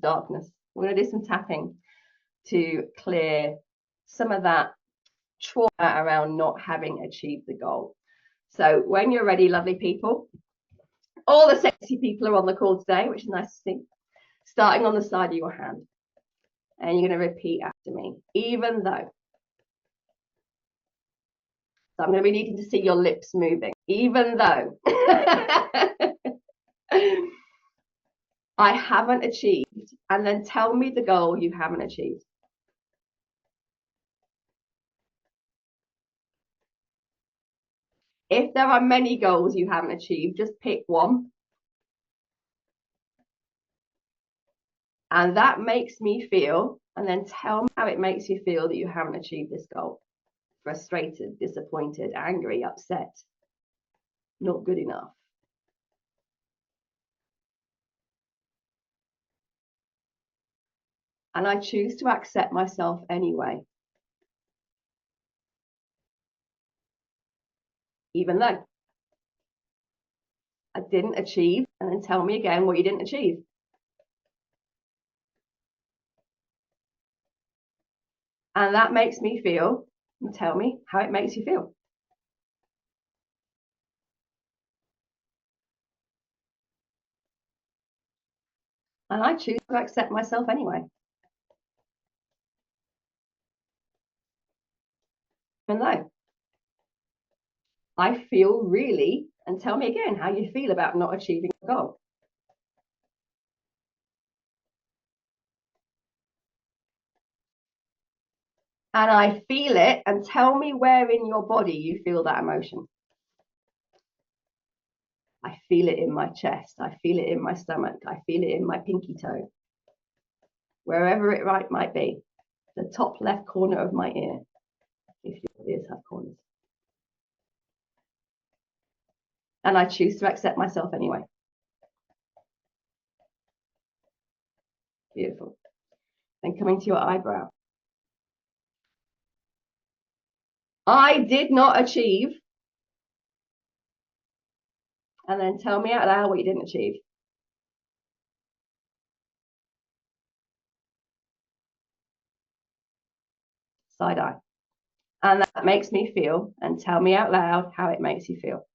darkness. We're going to do some tapping to clear some of that trauma around not having achieved the goal. So when you're ready, lovely people, all the sexy people are on the call today, which is nice to see. Starting on the side of your hand. And you're going to repeat after me, even though. So I'm going to be needing to see your lips moving, even though I haven't achieved, and then tell me the goal you haven't achieved. If there are many goals you haven't achieved, just pick one. And that makes me feel, and then tell me how it makes you feel that you haven't achieved this goal. Frustrated, disappointed, angry, upset, not good enough. And I choose to accept myself anyway. Even though I didn't achieve, and then tell me again what you didn't achieve. And that makes me feel, and tell me how it makes you feel. And I choose to accept myself anyway. Even though I feel really, and tell me again how you feel about not achieving the goal. And I feel it, and tell me where in your body you feel that emotion. I feel it in my chest. I feel it in my stomach. I feel it in my pinky toe. Wherever it might be. The top left corner of my ear, if your ears have corners. And I choose to accept myself anyway. Beautiful. Then coming to your eyebrow. I did not achieve. And then tell me out loud what you didn't achieve. Side eye. And that makes me feel, and tell me out loud how it makes you feel.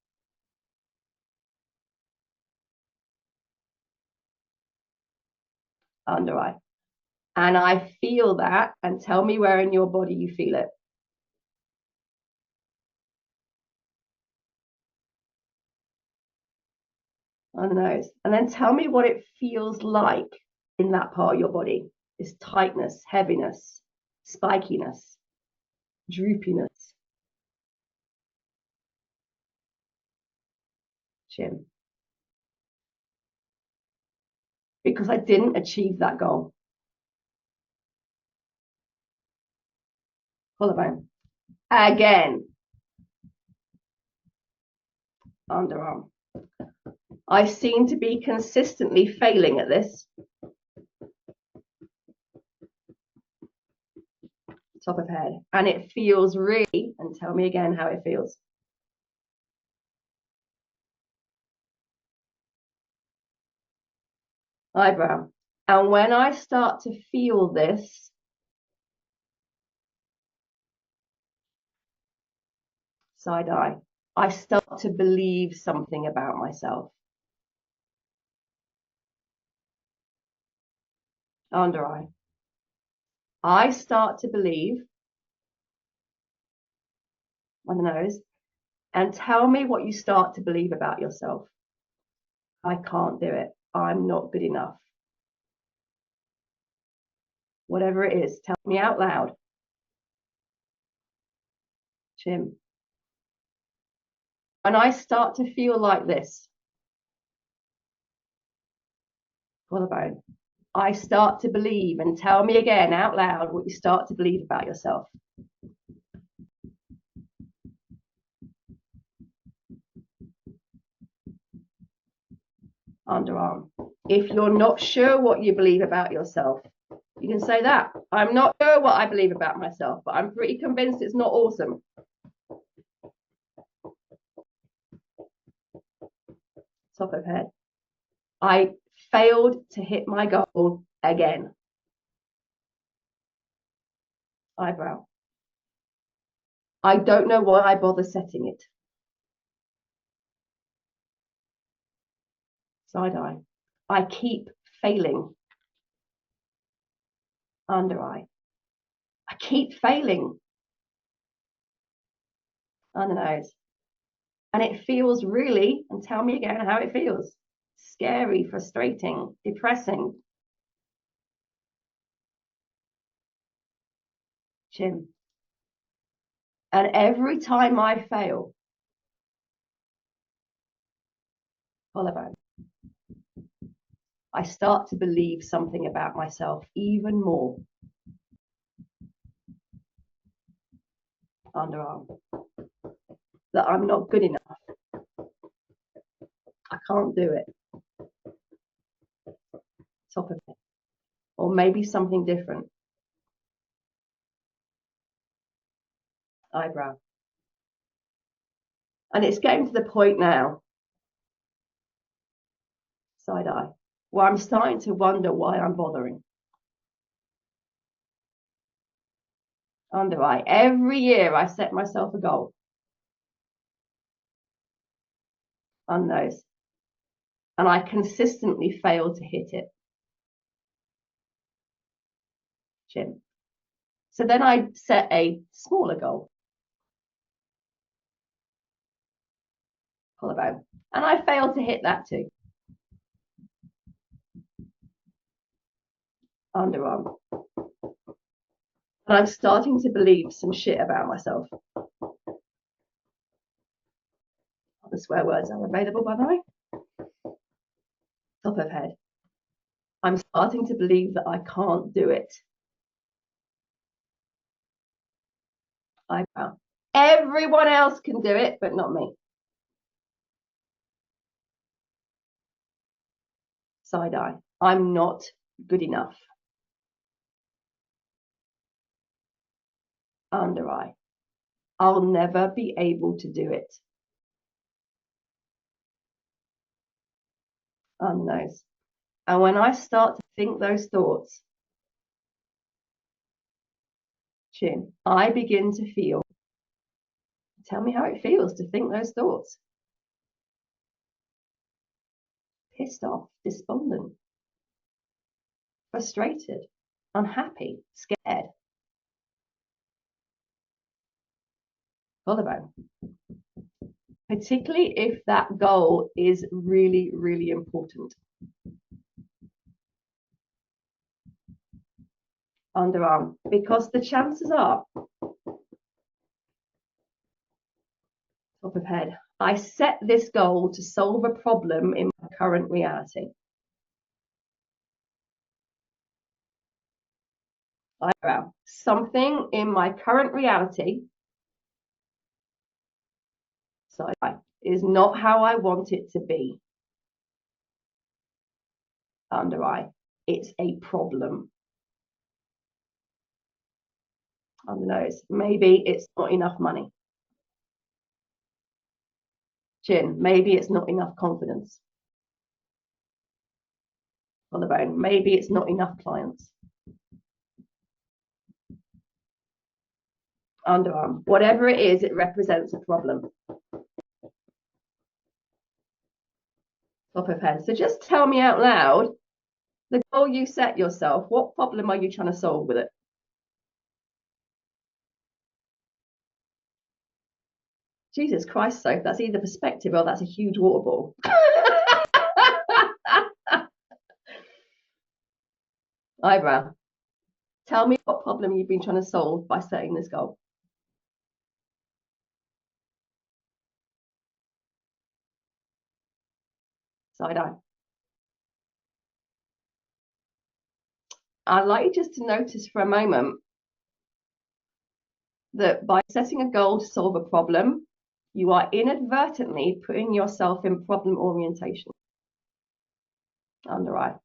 Under eye. And I feel that, and tell me where in your body you feel it. On the nose. And then tell me what it feels like in that part of your body. This tightness, heaviness, spikiness, droopiness. Chin. Because I didn't achieve that goal. Collarbone. Again. Underarm. I seem to be consistently failing at this. Top of head. And it feels really, and tell me again how it feels. Eyebrow. And when I start to feel this, side eye, I start to believe something about myself. Under eye. I start to believe, on the nose, and tell me what you start to believe about yourself. I can't do it. I'm not good enough. Whatever it is, tell me out loud. Chin. And I start to feel like this. Collarbone. I start to believe, and tell me again out loud what you start to believe about yourself. Underarm. If you're not sure what you believe about yourself, you can say that. I'm not sure what I believe about myself, but I'm pretty convinced it's not awesome. Top of head. I failed to hit my goal Again. Eyebrow. I don't know why I bother setting it. Side eye. I keep failing. Under eye. I keep failing. Under nose. And it feels really, and tell me again how it feels. Scary, frustrating, depressing. Chin. And every time I fail, collarbone, I start to believe something about myself even more. Underarm. That I'm not good enough. I can't do it. Top of it. Or maybe something different. Eyebrow. And it's getting to the point now, side eye, where I'm starting to wonder why I'm bothering. Under eye. Every year I set myself a goal. On nose. And I consistently fail to hit it. Chin. So then I set a smaller goal. Collarbone. And I fail to hit that too. Underarm. And I'm starting to believe some shit about myself. The swear words are available, by the way. Top of head. I'm starting to believe that I can't do it. Eyebrow. Everyone else can do it, but not me. Side eye. I'm not good enough. Under eye. I'll never be able to do it. On nose. And when I start to think those thoughts, chin, I begin to feel. Tell me how it feels to think those thoughts. Pissed off, despondent, frustrated, unhappy, scared. Collarbone. Particularly if that goal is really, really important. Underarm, because the chances are, top of head, I set this goal to solve a problem in my current reality. Eyebrow, something in my current reality, side eye, is not how I want it to be. Under eye, it's a problem. Under nose, maybe it's not enough money. Chin, maybe it's not enough confidence. Collarbone, maybe it's not enough clients. Underarm, whatever it is, it represents a problem. Top of head. So just tell me out loud, the goal you set yourself, what problem are you trying to solve with it? Jesus Christ, Soph, that's either perspective or that's a huge water ball. Eyebrow. Tell me what problem you've been trying to solve by setting this goal. Side eye. I'd like you just to notice for a moment that by setting a goal to solve a problem, you are inadvertently putting yourself in problem orientation. Under eye.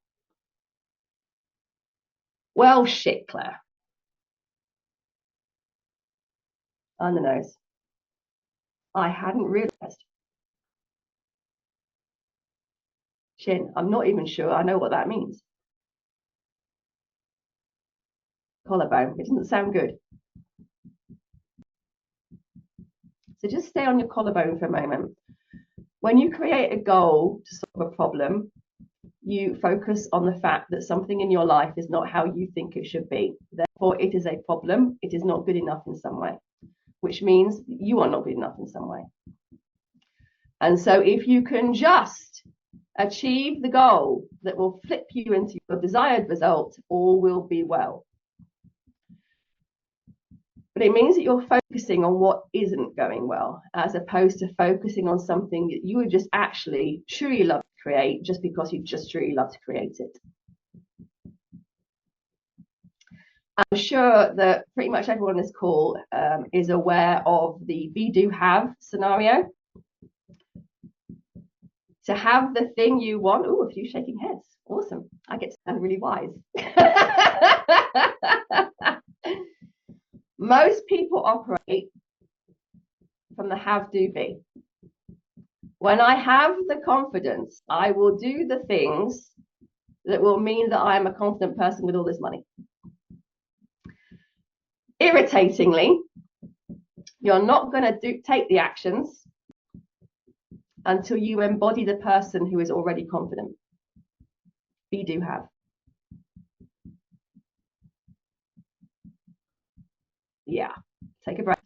Well, shit, Claire. Under nose. I hadn't realized. Chin, I'm not even sure I know what that means. collarbone. It doesn't sound good. So just stay on your collarbone for a moment. When you create a goal to solve a problem, you focus on the fact that something in your life is not how you think it should be. Therefore, it is a problem. It is not good enough in some way, which means you are not good enough in some way. And so if you can just achieve the goal that will flip you into your desired result, all will be well. But it means that you're focusing on what isn't going well, as opposed to focusing on something that you would just actually truly love to create just because you just truly love to create it. I'm sure that pretty much everyone on this call is aware of the be, do, have scenario. To have the thing you want. Oh, a few shaking heads. Awesome. I get to sound really wise. Most people operate from the have, do, be. When I have the confidence, I will do the things that will mean that I am a confident person with all this money. Irritatingly, you're not going to take the actions until you embody the person who is already confident. Be, do, have. Yeah, take a breath.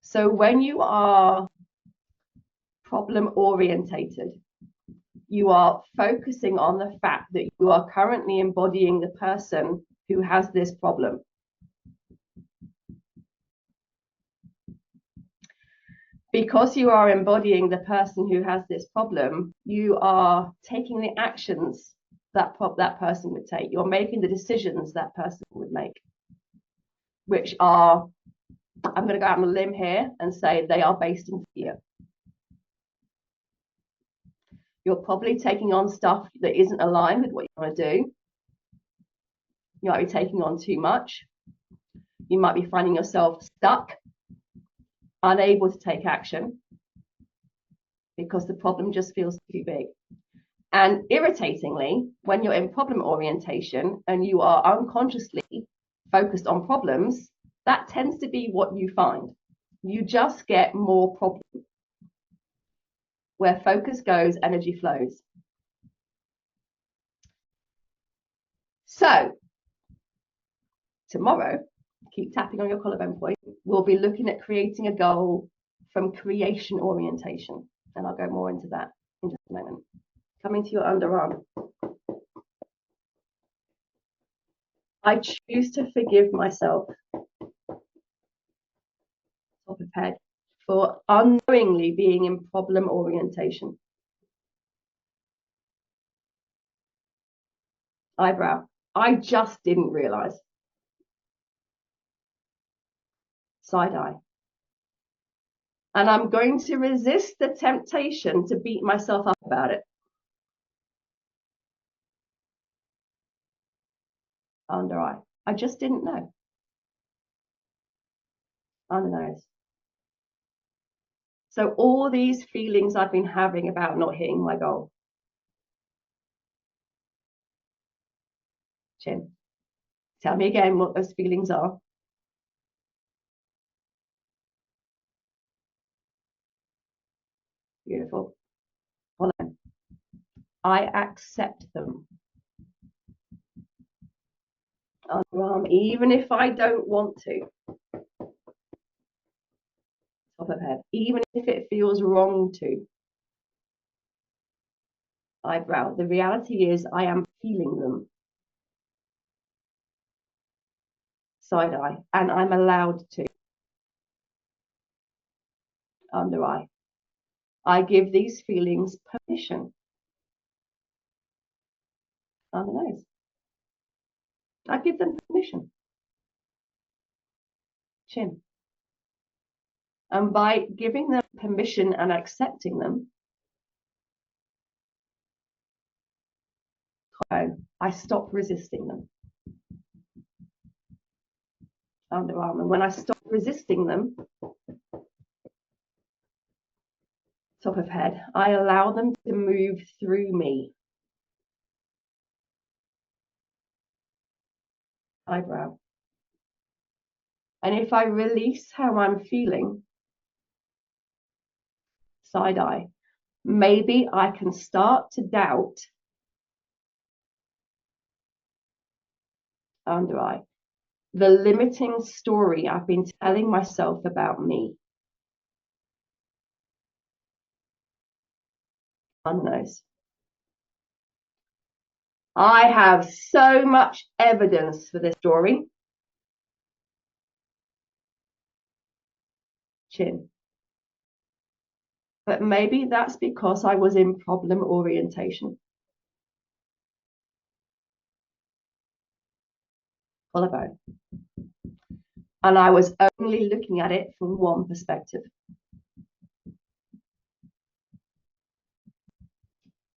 So when you are problem orientated, you are focusing on the fact that you are currently embodying the person who has this problem. Because you are embodying the person who has this problem, you are taking the actions that person would take. You're making the decisions that person would make, which are, I'm going to go out on a limb here and say they are based in fear. You're probably taking on stuff that isn't aligned with what you want to do. You might be taking on too much. You might be finding yourself stuck, unable to take action because the problem just feels too big. And irritatingly, when you're in problem orientation and you are unconsciously focused on problems, that tends to be what you find. You just get more problems. Where focus goes, energy flows. So tomorrow, keep tapping on your collarbone point, we'll be looking at creating a goal from creation orientation. And I'll go more into that in just a moment. Coming to your underarm. I choose to forgive myself, top of head, for unknowingly being in problem orientation. Eyebrow. I just didn't realize. Side eye. And I'm going to resist the temptation to beat myself up about it. Under eye. I just didn't know. Under nose. So all these feelings I've been having about not hitting my goal. Chin. Tell me again what those feelings are. Beautiful. Follow. I accept them. Underarm, even if I don't want to. Top of head, even if it feels wrong to. Eyebrow, the reality is I am feeling them. Side eye, and I'm allowed to. Under eye, I give these feelings permission. Under nose, I give them permission. Chin. And by giving them permission and accepting them, I stop resisting them. Underarm. And when I stop resisting them, top of head, I allow them to move through me. eyebrow. And if I release how I'm feeling, side eye, maybe I can start to doubt, under eye, the limiting story I've been telling myself about me. On nose. I have so much evidence for this story. Chin. But maybe that's because I was in problem orientation. Collarbone. And I was only looking at it from one perspective.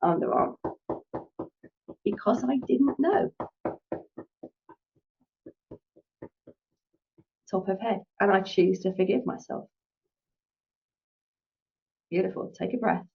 Underarm. Because I didn't know. Top of head. And I choose to forgive myself. Beautiful. Take a breath.